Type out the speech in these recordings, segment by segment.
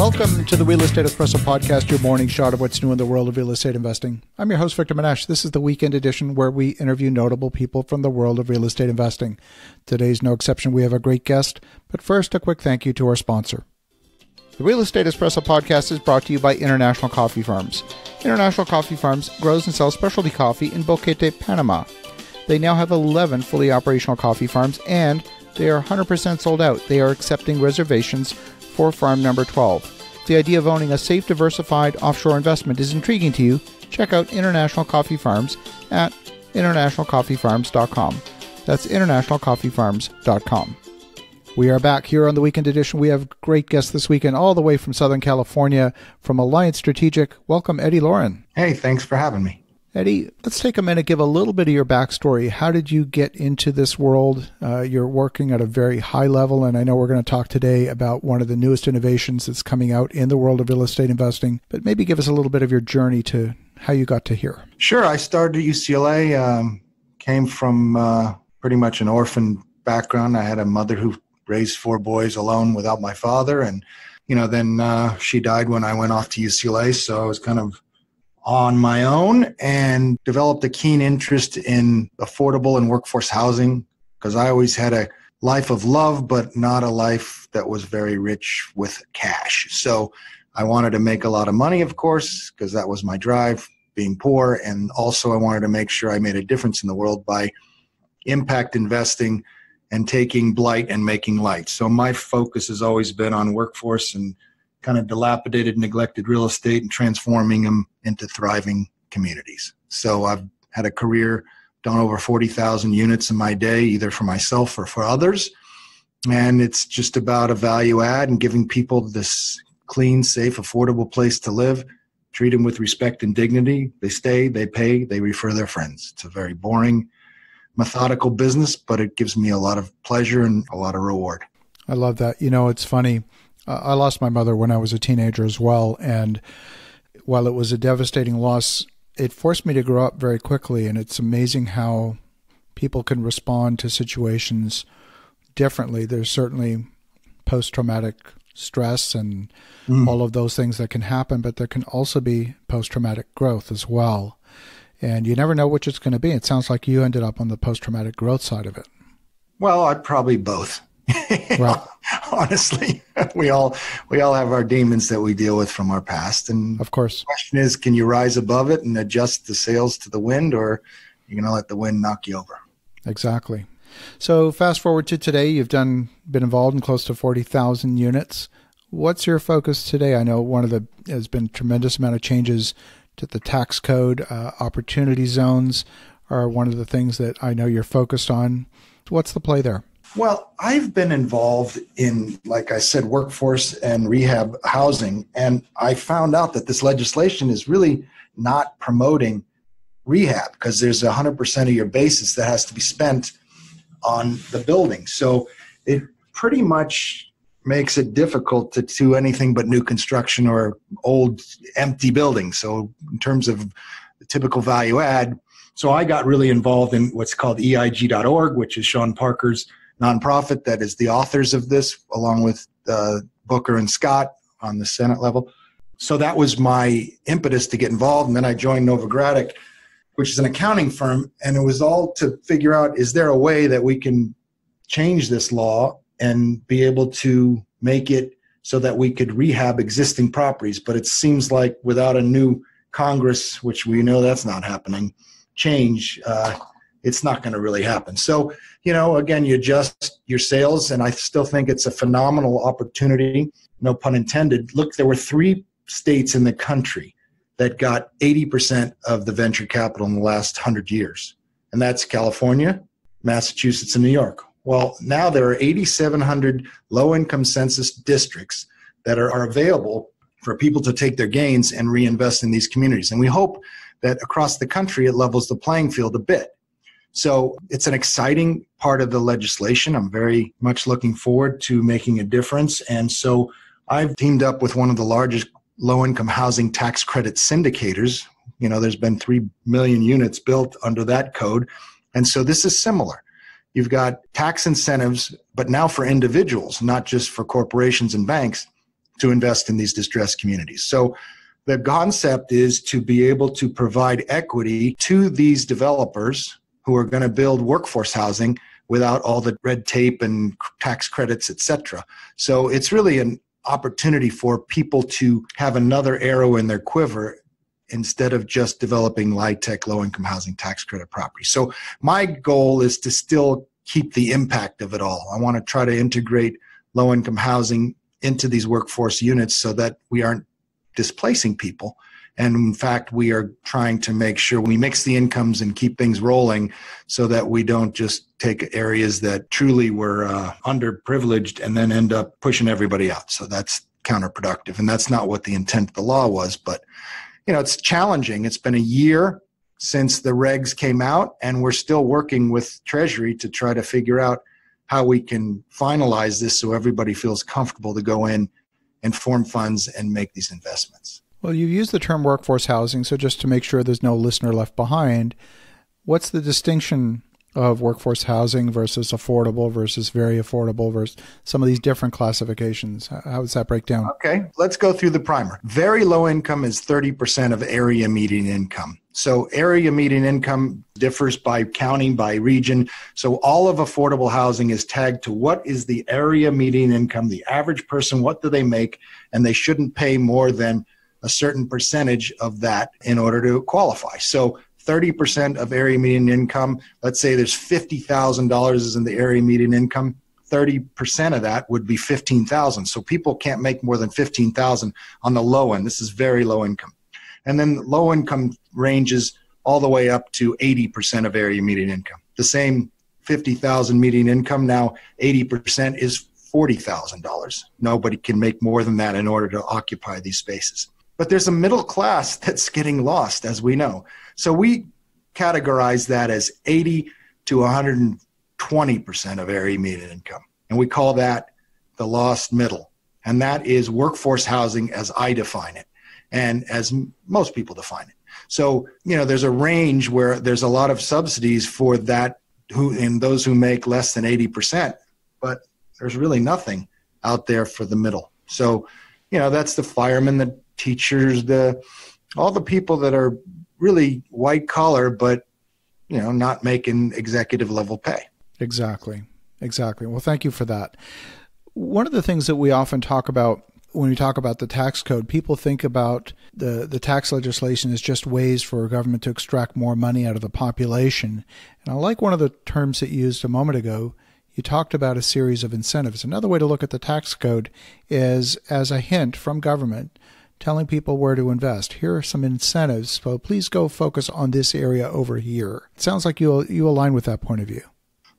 Welcome to the Real Estate Espresso Podcast, your morning shot of what's new in the world of real estate investing. I'm your host, Victor Manesh. This is the weekend edition where we interview notable people from the world of real estate investing. Today's no exception. We have a great guest, but first, a quick thank you to our sponsor. The Real Estate Espresso Podcast is brought to you by International Coffee Farms. International Coffee Farms grows and sells specialty coffee in Boquete, Panama. They now have 11 fully operational coffee farms, and they are 100% sold out. They are accepting reservations for farm number 12. If the idea of owning a safe, diversified offshore investment is intriguing to you, check out International Coffee Farms at internationalcoffeefarms.com. That's internationalcoffeefarms.com. We are back here on the weekend edition. We have great guests this weekend, all the way from Southern California, from Alliance Strategic. Welcome, Eddie Lorin. Hey, thanks for having me. Eddie, let's take a minute, give a little bit of your backstory. How did you get into this world? You're working at a very high level, and I know we're going to talk today about one of the newest innovations that's coming out in the world of real estate investing, but maybe give us a little bit of your journey to how you got to here. Sure. I started at UCLA, came from pretty much an orphan background. I had a mother who raised 4 boys alone without my father, and then she died when I went off to UCLA, so I was kind of on my own and developed a keen interest in affordable and workforce housing because I always had a life of love, but not a life that was very rich with cash. So I wanted to make a lot of money, of course, because that was my drive, being poor. And also I wanted to make sure I made a difference in the world by impact investing and taking blight and making light. So my focus has always been on workforce and kind of dilapidated, neglected real estate and transforming them into thriving communities. So I've had a career, done over 40,000 units in my day, either for myself or for others. And it's just about a value add and giving people this clean, safe, affordable place to live, treat them with respect and dignity. They stay, they pay, they refer their friends. It's a very boring, methodical business, but it gives me a lot of pleasure and a lot of reward. I love that. It's funny. I lost my mother when I was a teenager as well, and while it was a devastating loss, it forced me to grow up very quickly, and it's amazing how people can respond to situations differently. There's certainly post-traumatic stress and all of those things that can happen, but there can also be post-traumatic growth as well, and you never know which it's going to be. It sounds like you ended up on the post-traumatic growth side of it. Well, I'd probably both. Right. Honestly, we all have our demons that we deal with from our past. And of course, the question is, can you rise above it and adjust the sails to the wind, or you're going to let the wind knock you over? Exactly. So fast forward to today, you've been involved in close to 40,000 units. What's your focus today? I know there's been a tremendous amount of changes to the tax code. Opportunity zones are one of the things that I know you're focused on. What's the play there? Well, I've been involved in, like I said, workforce and rehab housing, and I found out that this legislation is really not promoting rehab because there's 100% of your basis that has to be spent on the building. So it pretty much makes it difficult to do anything but new construction or old empty buildings. So in terms of the typical value add, so I got really involved in what's called EIG.org, which is Sean Parker's nonprofit that is the authors of this, along with Booker and Scott on the Senate level. So that was my impetus to get involved. And then I joined Novogradac, which is an accounting firm. And it was all to figure out, is there a way that we can change this law and be able to make it so that we could rehab existing properties? But it seems like without a new Congress, which we know that's not happening, it's not going to really happen. So, again, you adjust your sales, and I still think it's a phenomenal opportunity, no pun intended. Look, there were 3 states in the country that got 80% of the venture capital in the last 100 years, and that's California, Massachusetts, and New York. Well, now there are 8,700 low-income census districts that are available for people to take their gains and reinvest in these communities. And we hope that across the country it levels the playing field a bit. So it's an exciting part of the legislation. I'm very much looking forward to making a difference. And so I've teamed up with one of the largest low-income housing tax credit syndicators. There's been 3 million units built under that code. And so this is similar. You've got tax incentives, but now for individuals, not just for corporations and banks, to invest in these distressed communities. So the concept is to be able to provide equity to these developers who are going to build workforce housing without all the red tape and tax credits, et cetera. So it's really an opportunity for people to have another arrow in their quiver instead of just developing LIHTC, low-income housing tax credit property. So my goal is to still keep the impact of it all. I want to try to integrate low-income housing into these workforce units so that we aren't displacing people. And in fact, we are trying to make sure we mix the incomes and keep things rolling so that we don't just take areas that truly were underprivileged and then end up pushing everybody out. So that's counterproductive. And that's not what the intent of the law was. But, you know, it's challenging. It's been a year since the regs came out, and we're still working with Treasury to try to figure out how we can finalize this so everybody feels comfortable to go in and form funds and make these investments. Well, you use the term workforce housing, so just to make sure there's no listener left behind, what's the distinction of workforce housing versus affordable versus very affordable versus some of these different classifications? How does that break down? Okay, let's go through the primer. Very low income is 30% of area median income. So area median income differs by county, by region. So all of affordable housing is tagged to what is the area median income, the average person, what do they make, and they shouldn't pay more than a certain percentage of that in order to qualify. So 30% of area median income, let's say there's $50,000 is in the area median income, 30% of that would be $15,000. So people can't make more than $15,000 on the low end. This is very low income. And then low income ranges all the way up to 80% of area median income. The same 50,000 median income, now 80% is $40,000. Nobody can make more than that in order to occupy these spaces. But there's a middle class that's getting lost, as we know. So we categorize that as 80 to 120% of area median income. And we call that the lost middle. And that is workforce housing as I define it, and as most people define it. So, you know, there's a range where there's a lot of subsidies for that and those who make less than 80%, but there's really nothing out there for the middle. So, you know, that's the firemen, the teachers, all the people that are really white collar, but, you know, not making executive level pay. Exactly. Well, thank you for that. One of the things that we often talk about when we talk about the tax code, people think about the tax legislation as just ways for government to extract more money out of the population. And I like one of the terms that you used a moment ago. You talked about a series of incentives. Another way to look at the tax code is as a hint from government telling people where to invest. Here are some incentives, so please go focus on this area over here. It sounds like you align with that point of view.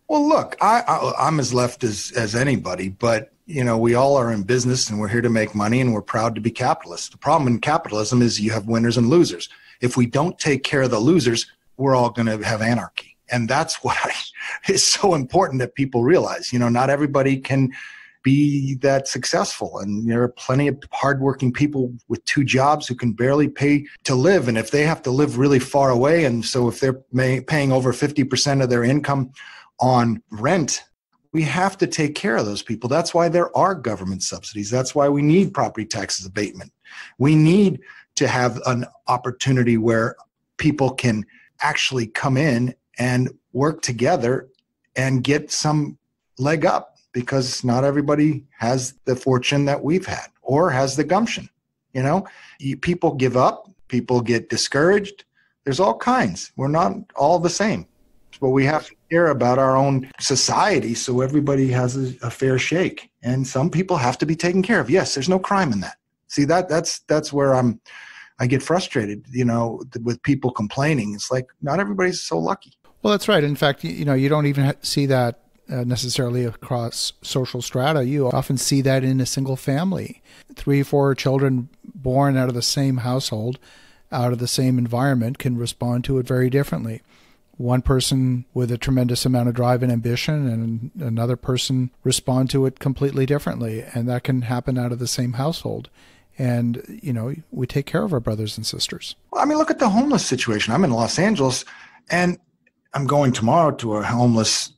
Well, look, I'm as left as anybody, but, you know, we all are in business and we're here to make money and we're proud to be capitalists. The problem in capitalism is you have winners and losers. If we don't take care of the losers, we're all going to have anarchy. And that's what is so important that people realize. You know, not everybody can be that successful. And there are plenty of hardworking people with 2 jobs who can barely pay to live. And if they have to live really far away, and so if they're paying over 50% of their income on rent, we have to take care of those people. That's why there are government subsidies. That's why we need property taxes abatement. We need to have an opportunity where people can actually come in and work together and get some leg up, because not everybody has the fortune that we've had or has the gumption. You know, people give up, people get discouraged. There's all kinds. We're not all the same. But we have to care about our own society so everybody has a fair shake. And some people have to be taken care of. Yes, there's no crime in that. See, that's where I get frustrated, you know, with people complaining. It's like, not everybody's so lucky. Well, that's right. In fact, you know, you don't even see that necessarily across social strata. You often see that in a single family. 3 or 4 children born out of the same household, out of the same environment, can respond to it very differently. One person with a tremendous amount of drive and ambition and another person respond to it completely differently. And that can happen out of the same household. And, you know, we take care of our brothers and sisters. Well, I mean, look at the homeless situation. I'm in Los Angeles, and I'm going tomorrow to a homeless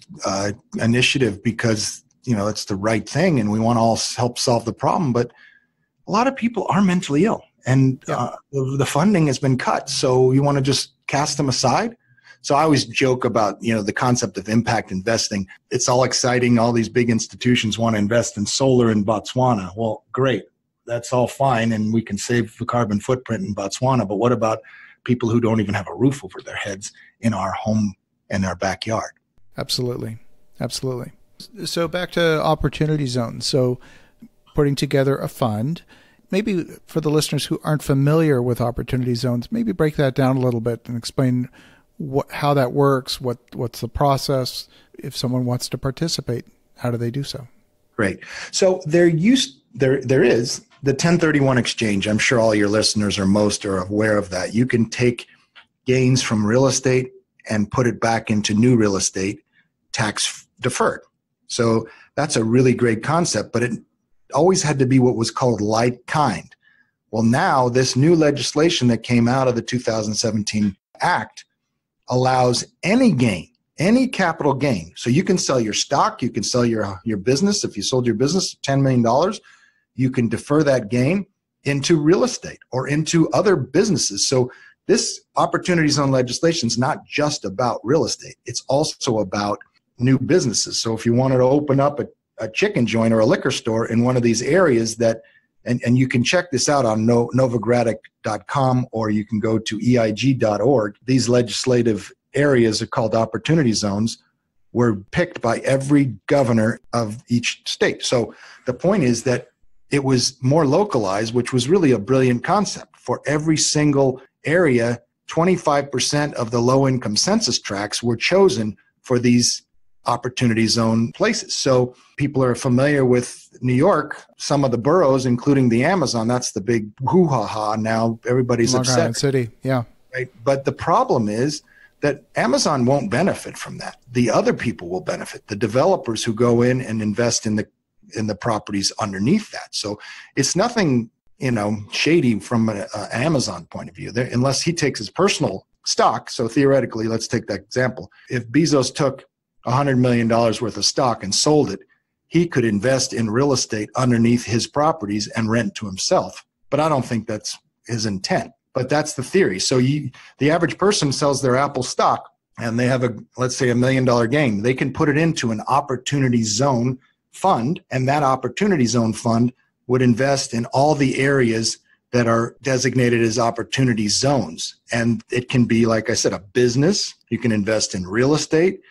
initiative because, you know, it's the right thing and we want to all help solve the problem. But a lot of people are mentally ill, and the funding has been cut. So you want to just cast them aside? So I always joke about, the concept of impact investing. It's all exciting. All these big institutions want to invest in solar in Botswana. Well, great. That's all fine. And we can save the carbon footprint in Botswana. But what about people who don't even have a roof over their heads in our home and our backyard? Absolutely. Absolutely. So back to opportunity zones. So putting together a fund, maybe for the listeners who aren't familiar with opportunity zones, maybe break that down a little bit and explain how that works, what's the process. If someone wants to participate, how do they do so? Great. So there is the 1031 exchange. I'm sure all your listeners or most are aware of that. You can take gains from real estate and put it back into new real estate, tax deferred. So that's a really great concept, but it always had to be what was called like kind. Well, now this new legislation that came out of the 2017 Act allows any gain, any capital gain. So you can sell your stock, you can sell your business. If you sold your business $10 million, you can defer that gain into real estate or into other businesses. So this opportunity zone legislation is not just about real estate. It's also about new businesses. So if you wanted to open up a chicken joint or a liquor store in one of these areas and you can check this out on novogradic.com, or you can go to eig.org. These legislative areas are called opportunity zones, were picked by every governor of each state. So the point is that it was more localized, which was really a brilliant concept. For every single area, 25% of the low-income census tracts were chosen for these opportunity zone places. So people are familiar with New York, some of the boroughs, including the Amazon. That's the big hoo-ha-ha now. Everybody's upset. Long Island City, yeah. Right? But the problem is that Amazon won't benefit from that. The other people will benefit, the developers who go in and invest in the properties underneath that. So it's nothing, shady from an Amazon point of view, unless he takes his personal stock. So theoretically, let's take that example. If Bezos took $100 million worth of stock and sold it, he could invest in real estate underneath his properties and rent to himself. But I don't think that's his intent. But that's the theory. So the average person sells their Apple stock and they have let's say $1 million gain. They can put it into an opportunity zone fund, and that opportunity zone fund would invest in all the areas that are designated as opportunity zones. And it can be, like I said, a business. You can invest in real estate.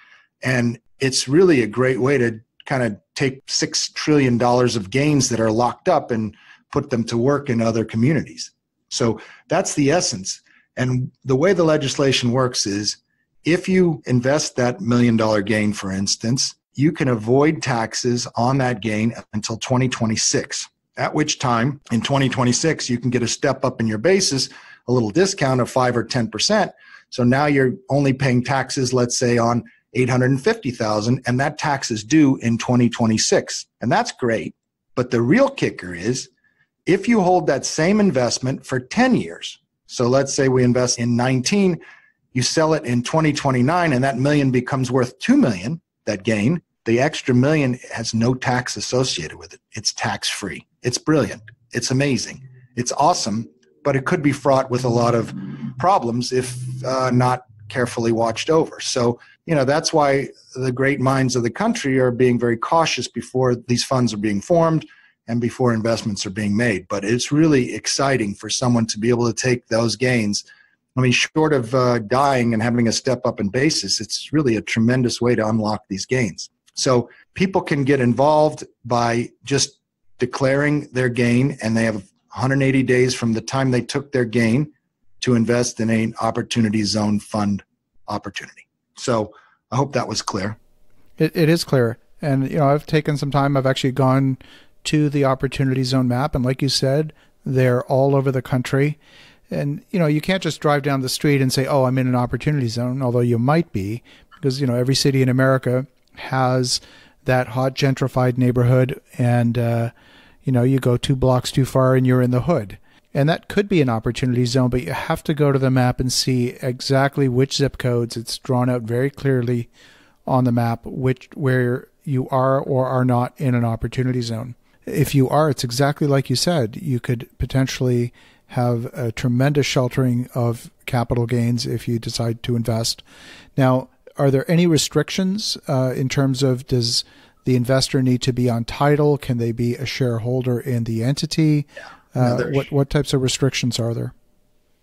And it's really a great way to kind of take $6 trillion of gains that are locked up and put them to work in other communities. So that's the essence. And the way the legislation works is if you invest that $1 million gain, for instance, you can avoid taxes on that gain until 2026, at which time in 2026, you can get a step up in your basis, a little discount of 5 or 10%. So now you're only paying taxes, let's say, on $850,000, and that tax is due in 2026. And that's great. But the real kicker is if you hold that same investment for 10 years, so let's say we invest in 19, you sell it in 2029, and that million becomes worth 2 million, that gain, the extra million has no tax associated with it. It's tax-free. It's brilliant. It's amazing. It's awesome, but it could be fraught with a lot of problems if not carefully watched over. So, that's why the great minds of the country are being very cautious before these funds are being formed and before investments are being made. But it's really exciting for someone to be able to take those gains. I mean, short of dying and having a step up in basis, it's really a tremendous way to unlock these gains. So people can get involved by just declaring their gain, and they have 180 days from the time they took their gain to invest in an opportunity zone fund opportunity. So I hope that was clear. It is clear. And, I've taken some time. I've actually gone to the opportunity zone map. And like you said, they're all over the country. And, you can't just drive down the street and say, oh, I'm in an opportunity zone, although you might be, because, every city in America has that hot gentrified neighborhood. And, you go 2 blocks too far and you're in the hood. And that could be an opportunity zone, but you have to go to the map and see exactly which zip codes. It's drawn out very clearly on the map, where you are or are not in an opportunity zone. if you are, it's exactly like you said. You could potentially have a tremendous sheltering of capital gains if you decide to invest. Now, are there any restrictions in terms of, does the investor need to be on title? Can they be a shareholder in the entity? What types of restrictions are there?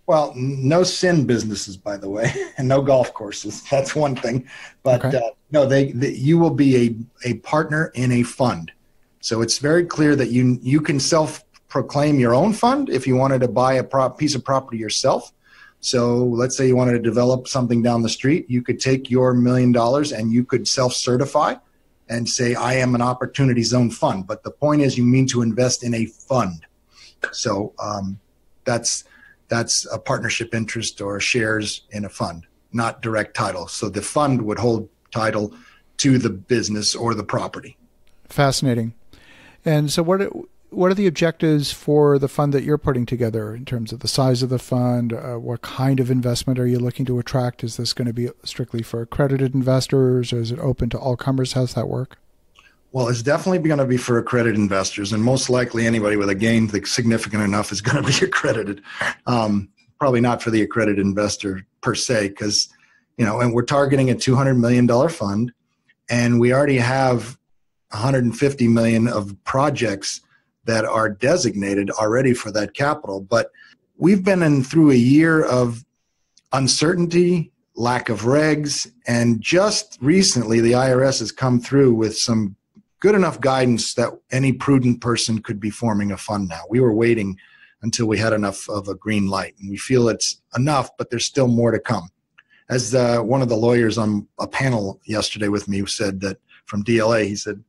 Well, no sin businesses, by the way, and no golf courses. That's one thing. But okay. No, you will be a partner in a fund. So it's very clear that you can self-proclaim your own fund if you wanted to buy a piece of property yourself. So let's say you wanted to develop something down the street. You could take your $1 million and you could self-certify and say, I am an opportunity zone fund. But the point is, you mean to invest in a fund. So that's a partnership interest or shares in a fund, not direct title. So the fund would hold title to the business or the property. Fascinating. And so what are the objectives for the fund that you're putting together in terms of the size of the fund? What kind of investment are you looking to attract? Is this going to be strictly for accredited investors, or is it open to all comers? How's that work? Well, it's definitely going to be for accredited investors, and most likely anybody with a gain that's significant enough is going to be accredited. Probably not for the accredited investor per se, because, and we're targeting a $200 million fund, and we already have $150 million of projects that are designated already for that capital. But we've been through a year of uncertainty, lack of regs, and just recently the IRS has come through with some good enough guidance that any prudent person could be forming a fund now. We were waiting until we had enough of a green light, and we feel it's enough, but there's still more to come. As one of the lawyers on a panel yesterday with me said, that from DLA, he said,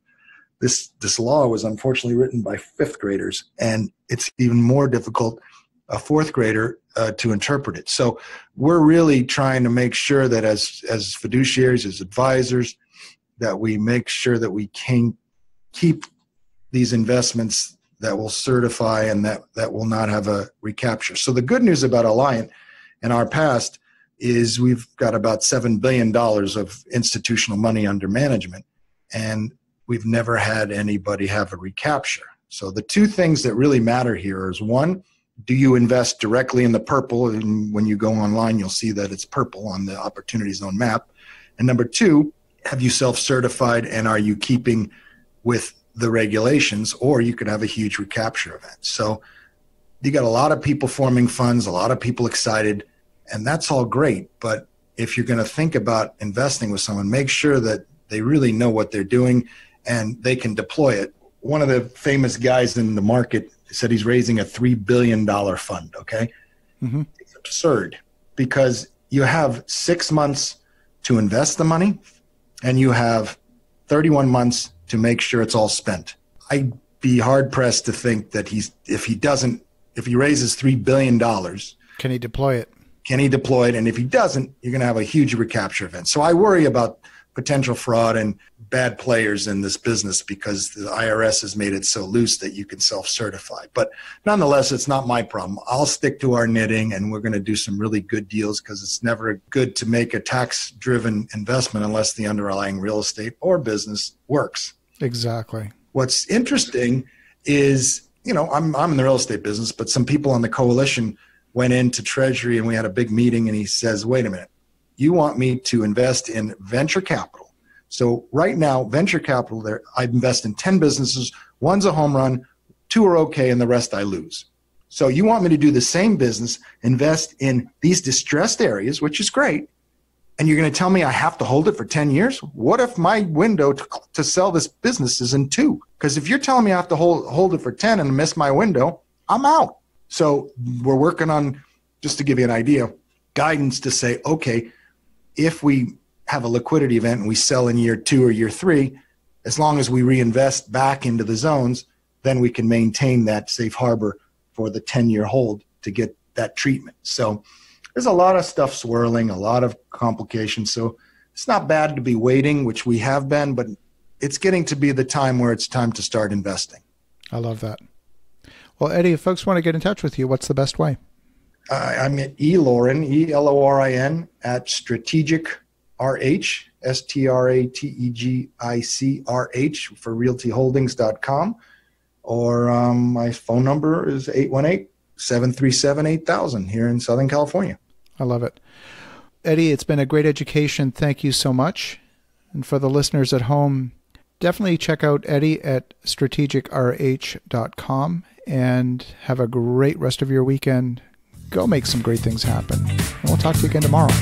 this law was unfortunately written by fifth graders, and it's even more difficult a fourth grader to interpret it. So we're really trying to make sure that as fiduciaries, as advisors, that we make sure that we can keep these investments that will certify and that will not have a recapture. So the good news about Alliant in our past is we've got about $7 billion of institutional money under management, and we've never had anybody have a recapture. So the two things that really matter here is, one, do you invest directly in the purple? And when you go online, you'll see that it's purple on the Opportunity Zone map. And number two, have you self-certified, and are you keeping with the regulations? Or you could have a huge recapture event. So you got a lot of people forming funds, a lot of people excited, and that's all great. But if you're going to think about investing with someone, make sure that they really know what they're doing and they can deploy it. One of the famous guys in the market said he's raising a $3 billion fund, okay? Mm-hmm. It's absurd, because you have 6 months to invest the money, and you have 31 months to make sure it's all spent. I'd be hard pressed to think that if he raises $3 billion, can he deploy it? And if he doesn't, you're going to have a huge recapture event. So I worry about potential fraud and bad players in this business, because the IRS has made it so loose that you can self-certify. But nonetheless, it's not my problem. I'll stick to our knitting, and we're going to do some really good deals, because it's never good to make a tax-driven investment unless the underlying real estate or business works. Exactly. What's interesting is, I'm in the real estate business, but some people on the coalition went into Treasury, and we had a big meeting, and he says, wait a minute, you want me to invest in venture capital? So right now, venture capital, I invest in 10 businesses. One's a home run, 2 are okay, and the rest I lose. So you want me to do the same business, invest in these distressed areas, which is great, and you're going to tell me I have to hold it for 10 years? What if my window to sell this business is in 2? Because if you're telling me I have to hold it for 10 and miss my window, I'm out. So we're working on, just to give you an idea, guidance to say, okay, if we have a liquidity event and we sell in year 2 or year 3, as long as we reinvest back into the zones, then we can maintain that safe harbor for the 10-year hold to get that treatment. So there's a lot of stuff swirling, a lot of complications. So it's not bad to be waiting, which we have been, but it's getting to be the time where it's time to start investing. I love that. Well, Eddie, if folks want to get in touch with you, what's the best way? I'm at Lorin, Elorin, at Strategic RH, STRATEGICRH for realtyholdings.com. or my phone number is 818-737-8000 here in Southern California. I love it. Eddie, it's been a great education. Thank you so much. And for the listeners at home, definitely check out Eddie at strategicrh.com and have a great rest of your weekend. Go make some great things happen. And we'll talk to you again tomorrow.